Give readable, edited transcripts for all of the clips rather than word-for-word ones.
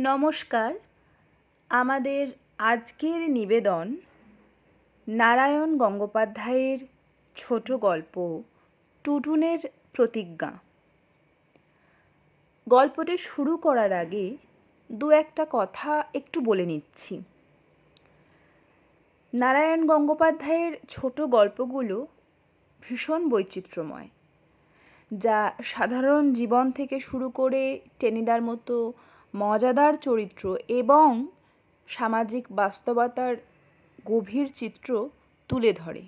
নমস্কার। আমাদের আজকের নিবেদন নারায়ণ গঙ্গোপাধ্যায়ের ছোট গল্প টুটুনের প্রতিজ্ঞা। গল্পটি শুরু করার আগে দু একটা কথা একটু বলে নিচ্ছি। নারায়ণ গঙ্গোপাধ্যায়ের ছোট গল্পগুলো ভীষণ বৈচিত্র্যময়, যা সাধারণ জীবন থেকে শুরু করে টেনিদার মতো মজাদার চরিত্র এবং সামাজিক বাস্তবতার গভীর চিত্র তুলে ধরে।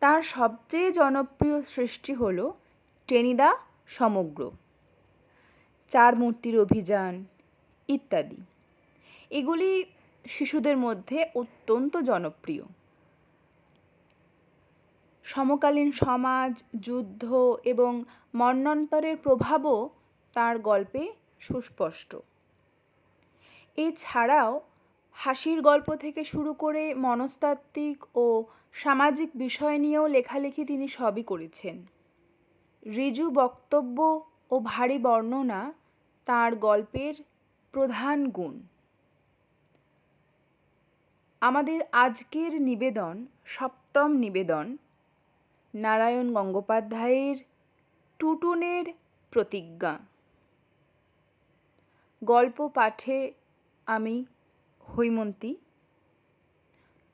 তার সবচেয়ে জনপ্রিয় সৃষ্টি হল টেনিদা সমগ্র, চার মূর্তির অভিযান ইত্যাদি। এগুলি শিশুদের মধ্যে অত্যন্ত জনপ্রিয়। সমকালীন সমাজ, যুদ্ধ এবং মন্বন্তরের প্রভাবও তার গল্পে সুস্পষ্ট। এছাড়াও হাসির গল্প থেকে শুরু করে মনস্তাত্ত্বিক ও সামাজিক বিষয় নিয়েও লেখালেখি তিনি সবই করেছেন। ঋজু বক্তব্য ও ভারী বর্ণনা তার গল্পের প্রধান গুণ। আমাদের আজকের নিবেদন, সপ্তম নিবেদন, নারায়ণ গঙ্গোপাধ্যায়ের টুটুনের প্রতিজ্ঞা। গল্প পাঠে আমি হৈমন্তী,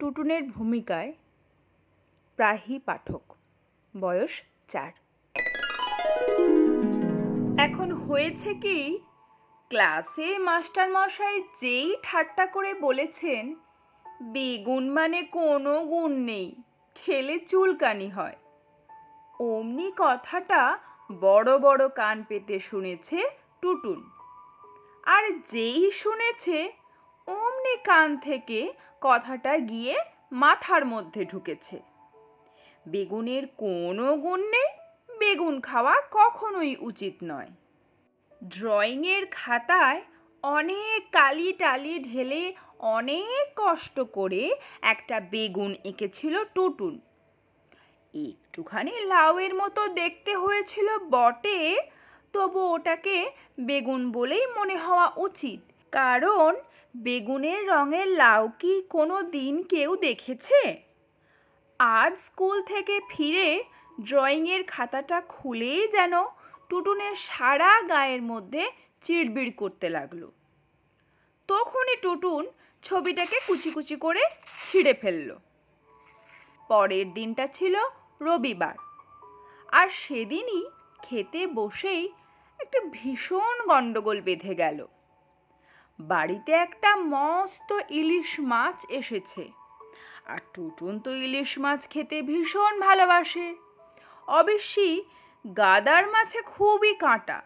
টুটুনের ভূমিকায় প্রাহি পাঠক, বয়স 4। এখন হয়েছে কি, ক্লাসে মাস্টারমশাই যেই ঠাট্টা করে বলেছেন বেগুন মানে কোনো গুণ নেই, খেলে চুলকানি হয়, অমনি কথাটা বড় বড় কান পেতে শুনেছে টুটুন। আর যেই শুনেছে অমনি কান থেকে কথাটা গিয়ে মাথার মধ্যে ঢুকেছে। বেগুনের কোনো গুণ নেই, বেগুন খাওয়া কখনোই উচিত নয়। ড্রয়িংয়ের খাতায় অনেক কালি টালি ঢেলে অনেক কষ্ট করে একটা বেগুন এঁকেছিল টুটুন। একটুখানি লাউয়ের মতো দেখতে হয়েছিল বটে, তবু ওটাকে বেগুন বলেই মনে হওয়া উচিত, কারণ বেগুনের রঙের লাউ কি কোনো দিন কেউ দেখেছে? আজ স্কুল থেকে ফিরে ড্রয়িংয়ের খাতাটা খুলেই যেন টুটুনের সারা গায়ের মধ্যে চিড়বিড় করতে লাগলো। তখনই টুটুন ছবিটাকে কুচি কুচি করে ছিঁড়ে ফেলল। পরের দিনটা ছিল রবিবার, আর সেদিনই খেতে বসেই একটা ভীষণ গন্ডগোল বেঁধে গেল। বাড়িতে একটা মস্ত ইলিশ মাছ এসেছে, আর টুটুন তো ইলিশ মাছ খেতে ভীষণ ভালোবাসে। অবশ্যই গাদার মাছে খুবই কাঁটা,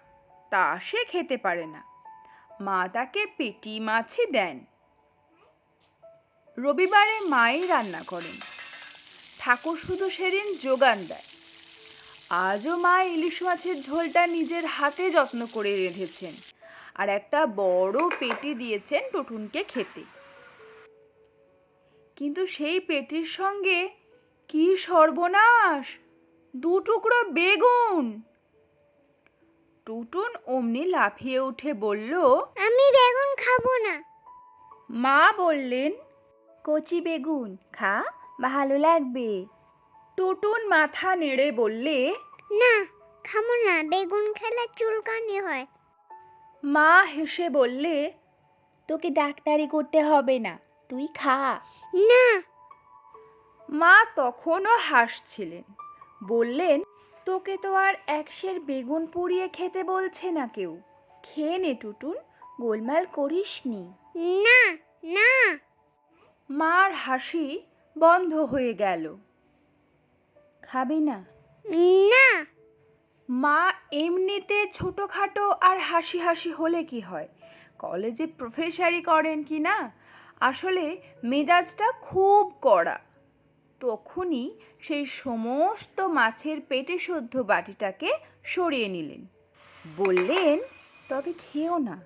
তা সে খেতে পারে না। মা তাকে পেটি মাছই দেন। রবিবারে মাই রান্না করেন, ঠাকুর শুধু সেদিন যোগান দেয়। আজও মা ইলিশ মাছের ঝোলটা নিজের হাতে যত্ন করে রেঁধেছেন, আর একটা বড় পেটি দিয়েছেন টুটুনকে খেতে। কিন্তু সেই পেটির সঙ্গে কি সর্বনাশ, 2 টুকরো বেগুন! টুটুন অমনি লাফিয়ে উঠে বলল, আমি বেগুন খাবো না। মা বললেন, কচি বেগুন খা, ভালো লাগবে। টুটুন মাথা নেড়ে বললে, না, খাবো না, বেগুন খেলে চুলকানি হয়। মা হেসে বললে, তোকে ডাক্তারি করতে হবে না, তুই খা। না। মা তখনও হাসছিলেন, বললেন, তোকে তো আর 1 সের বেগুন পুড়িয়ে খেতে বলছে না কেউ, খেয়ে নে টুটুন, গোলমাল করিসনি। না না। মার হাসি বন্ধ হয়ে গেল। খাবি না? না। মা এমনিতে ছোটোখাটো আর হাসি হাসি হলে কি হয়, কলেজে প্রফেসরি করেন কি না, আসলে মেজাজটা খুব কড়া। তখনই সেই সমস্ত মাছের পেটে শুদ্ধ বাটিটাকে সরিয়ে নিলেন, বললেন, তবে খেও না,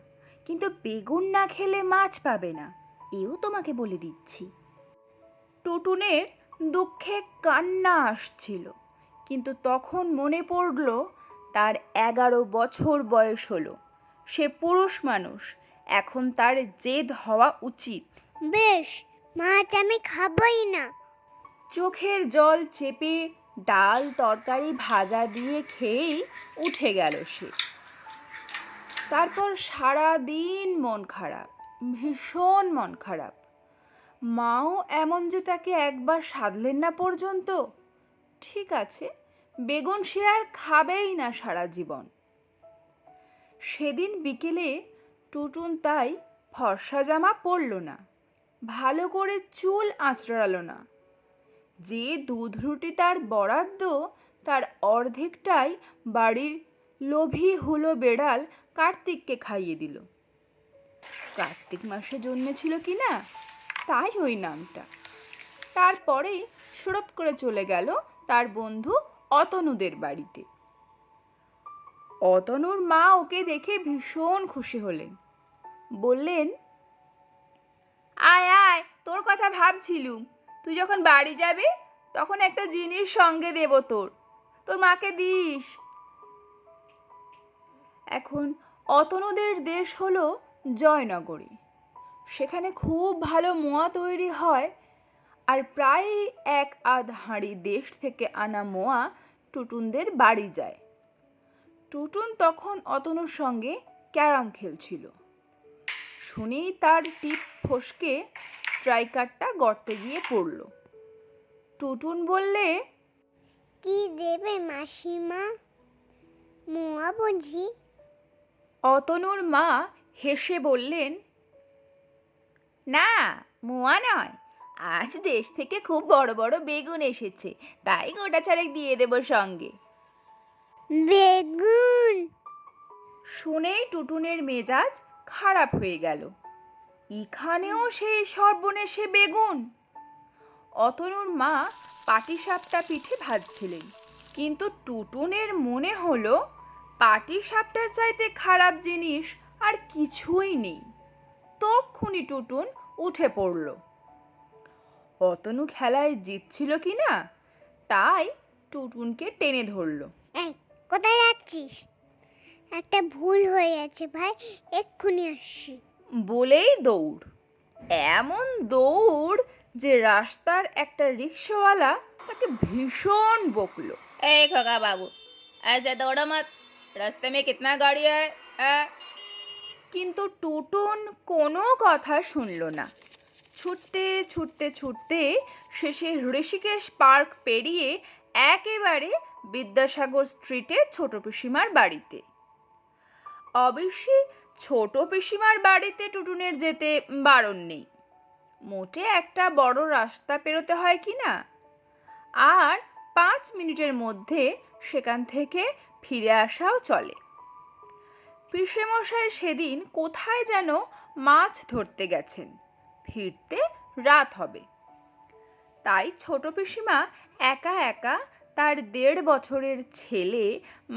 কিন্তু বেগুন না খেলে মাছ পাবে না, এও তোমাকে বলে দিচ্ছি। টুটুনের দুঃখে কান্না আসছিল, কিন্তু তখন মনে পড়ল তার 11 বছর বয়স হলো, সে পুরুষ মানুষ, এখন তার জেদ হওয়া উচিত। বেশ, মাছ আমি খাবই না। চোখের জল চেপে ডাল তরকারি ভাজা দিয়ে খেয়েই উঠে গেল সে। তারপর সারা দিন মন খারাপ, ভীষণ মন খারাপ। মাও এমন যে তাকে একবার সাধলেন না পর্যন্ত। ঠিক আছে, বেগুন সে আর খাবেই না সারা জীবন। সেদিন বিকেলে টুটুন তাই ফর্সা জামা পরল না, ভালো করে চুল আঁচড়ালো না। যে দুধ রুটি তার বরাদ্দ, তার অর্ধেকটাই বাড়ির লোভী হুলো বেড়াল কার্তিককে খাইয়ে দিল। কার্তিক মাসে জন্মেছিল কি না, তাই ওই নামটা। তারপরেই সুরত করে চলে গেল তার বন্ধু অতনুদের বাড়িতে। অতনুর মা ওকে দেখে ভীষণ খুশি হলেন। বললেন, আয় আয়, তোর কথা ভাবছিলুম। তুই যখন বাড়ি যাবি তখন একটা জিনিস সঙ্গে দেব তোর মাকে দিস। এখন অতনুদের দেশ হলো জয়নগরে। সেখানে খুব ভালো মোয়া তৈরি হয়, আর প্রায় এক আধ হাঁড়ি দেশ থেকে আনা মোয়া টুটুনদের বাড়ি যায়। টুটুন তখন অতনুর সঙ্গে ক্যারাম খেলছিল। শুনেই তার টিপ ফসকে স্ট্রাইকারটা গর্তে গিয়ে পড়ল। টুটুন বললে, কি দেবে মাসিমা? মোয়া বুঝি? অতনুর মা হেসে বললেন, না, মোয়া নয়, আজ দেশ থেকে খুব বড় বড় বেগুন এসেছে, তাই গোটা চারেক দিয়ে দেব সঙ্গে। বেগুন? শুনেই টুটুনের মেজাজ খারাপ হয়ে গেল। এখানেও সেই সর্বনেশে বেগুন! অতনুর মা পাটিসাপটা পিঠে ভাজছিলেন, কিন্তু টুটুনের মনে হলো পাটিসাপটার চাইতে খারাপ জিনিস আর কিছুই নেই। তক্ষুনি টুটুন উঠে পড়ল। অতনু খেলায় জিতছিল কি না, তাই টুটুনকে টেনে ধরল। এই, কোথায় যাচ্ছিস? একটা ভুল হয়ে গেছে ভাই, এক্ষুনি আসছি। বলেই দৌড়। এমন দৌড় যে রাস্তার একটা রিক্সাওয়ালা তাকে ভীষণ বকলো। এই খোকা বাবু, ऐसे दौड़ो मत, रास्ते में कितना गाड़ी है? কিন্তু টুটুন কোনো কথা শুনল না। ছুটতে ছুটতে ছুটতে শেষে ঋষিকেশ পার্ক পেরিয়ে একেবারে বিদ্যাসাগর স্ট্রিটে ছোট পিসিমার বাড়িতে। অবশ্যই ছোট পিসিমার বাড়িতে টুটুনের যেতে বারণ নেই। মোটে একটা বড় রাস্তা পেরোতে হয় কি না, আর 5 মিনিটের মধ্যে সেখান থেকে ফিরে আসাও চলে। পিসেমশাই সেদিন কোথায় যেন মাছ ধরতে গেছেন, ফিরতে রাত হবে। তাই ছোট পিসিমা একা একা তার 1.5 বছরের ছেলে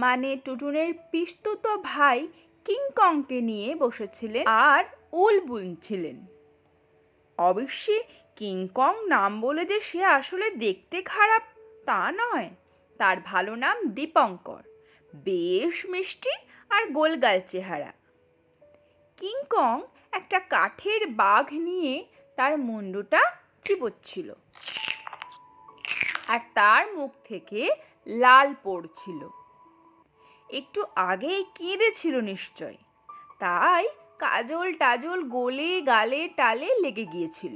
মানে টুটুনের পিস্তুত ভাই কিংকংকে নিয়ে বসেছিলেন আর উল বুনছিলেন। অবশ্যই কিংকং নাম বলে যে সে আসলে দেখতে খারাপ তা নয়, তার ভালো নাম দীপঙ্কর, বেশ মিষ্টি আর গোলগাল চেহারা। কিংকং একটা কাঠের বাঘ নিয়ে তার মুন্ডুটা চিবোচ্ছিল, আর তার মুখ থেকে লাল পড়ছিল। একটু আগেই কেঁদেছিল নিশ্চয়, তাই কাজল টাজল গোলে গালে টালে লেগে গিয়েছিল।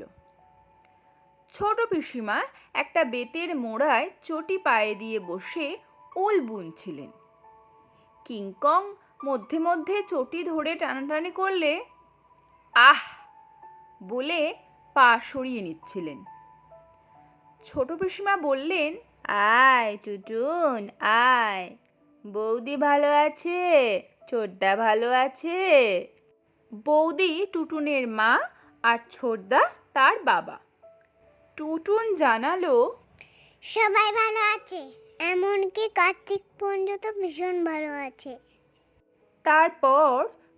ছোট পিসিমা একটা বেতের মোড়ায় চটি পায়ে দিয়ে বসে উল বুনছিলেন। কিংকং মধ্যে মধ্যে চটি ধরে টানাটানি করলে আহ বলে পা সরিয়ে নিচ্ছিলেন। ছোট পিসিমা বললেন, আয় টুটুন আয়, বৌদি ভালো আছে, ছোটদা ভালো আছে। বৌদি টুটুনের মা আর ছোটদা তার বাবা। টুটুন জানালো, সবাই ভালো আছে, এমনকি কার্তিক পর্যন্ত ভীষণ ভালো আছে। তারপর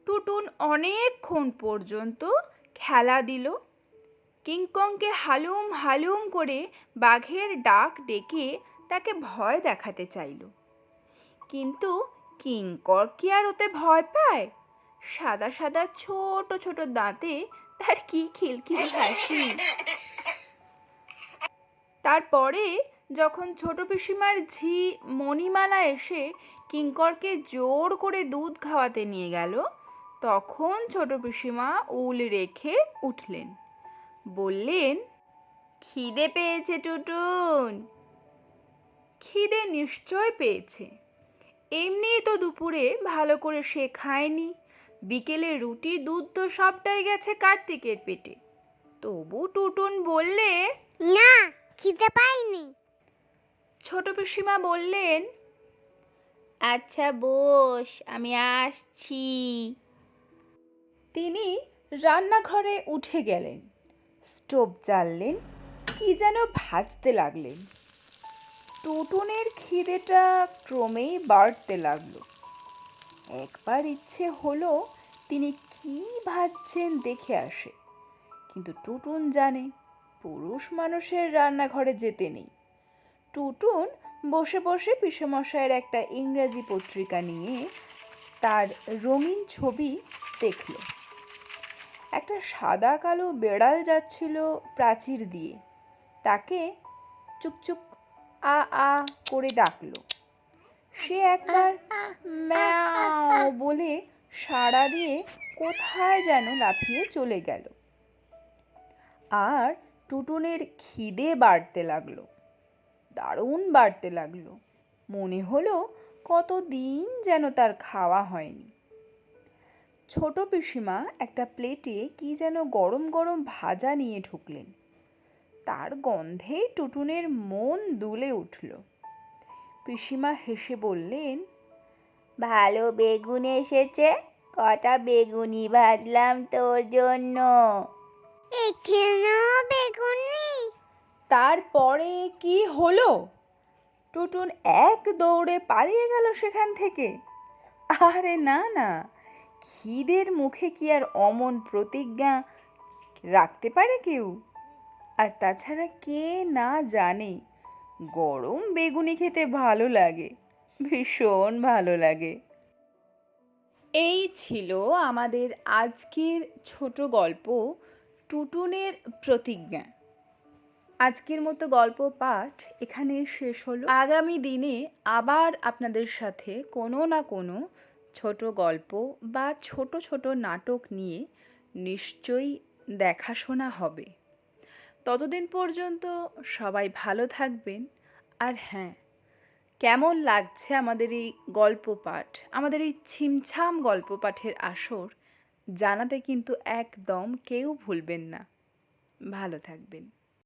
টুটুন অনেকক্ষণ পর্যন্ত খেলা দিল। কিংকংকে হালুম হালুম করে বাঘের ডাক ডেকে তাকে ভয় দেখাতে চাইল, কিন্তু কিংকর কি আর ওতে ভয় পায়? সাদা সাদা ছোট ছোট দাঁতে তার কি খিলখিল হাসি। তারপরে যখন ছোট পিসিমার ঝি মণিমালা এসে কিঙ্করকে জোর করে দুধ খাওয়াতে নিয়ে গেল, তখন ছোট পিসিমা উল রেখে উঠলেন, বললেন, খিদে পেয়েছে টুটুন। খিদে নিশ্চয় পেয়েছে, এমনিই তো দুপুরে ভালো করে সে খায়নি। বিকেলে রুটি দুধ তো সবটাই গেছে কার্তিকের পেটে। তবু টুটুন বললে, না, খিদে পাইনি। ছোট পিসিমা বললেন, আচ্ছা বস, আমি আসছি। তিনি রান্নাঘরে উঠে গেলেন, স্টোভ জ্বাললেন, কি যেন ভাজতে লাগলেন। টুটুনের খিদেটা ক্রমেই বাড়তে লাগলো। একবার ইচ্ছে হলো তিনি কি ভাজছেন দেখে আসে, কিন্তু টুটুন জানে পুরুষ মানুষের রান্নাঘরে যেতে নেই। টুটুন বসে বসে পিসেমশাইয়ের একটা ইংরাজি পত্রিকা নিয়ে তার রঙিন ছবি দেখল। একটা সাদা কালো বেড়াল যাচ্ছিল প্রাচীর দিয়ে, তাকে চুকচুক আ আ করে ডাকলো। সে একবার ম্যাও বলে সাড়া দিয়ে কোথায় যেন লাফিয়ে চলে গেল। আর টুটুনের খিদে বাড়তে লাগলো, দারুণ বাড়তে লাগলো। মনে হলো কতদিন যেন তার খাওয়া হয়নি। ছোট পিসিমা একটা প্লেটে কি যেন গরম গরম ভাজা নিয়ে ঢুকলেন। তার গন্ধেই টুটুনের মন দুলে উঠল। পিসিমা হেসে বললেন, ভালো বেগুন এসেছে, কটা বেগুনি ভাজলাম তোর জন্য। এখানেও বেগুন নেই? তারপরে কি হলো? টুটুন এক দৌড়ে পালিয়ে গেল সেখান থেকে। আরে না না, খিদের মুখে কি আর অমন প্রতিজ্ঞা রাখতে পারে কেউ? আর তাছাড়া কে না জানে গরম বেগুনি খেতে ভালো লাগে, ভীষণ ভালো লাগে। এই ছিল আমাদের আজকের ছোট গল্প, টুটুনের প্রতিজ্ঞা। আজকের মতো গল্প পাঠ এখানে শেষ হলো। আগামী দিনে আবার আপনাদের সাথে কোনো না কোনো ছোট গল্প বা ছোট ছোট নাটক নিয়ে নিশ্চয়ই দেখাশোনা হবে। ততদিন পর্যন্ত সবাই ভালো থাকবেন। আর হ্যাঁ, কেমন লাগছে আমাদের এই গল্প পাঠ, আমাদের এই ছিমছাম গল্প পাঠের আসর জানাতে কিন্তু একদম কেউ ভুলবেন না। ভালো থাকবেন।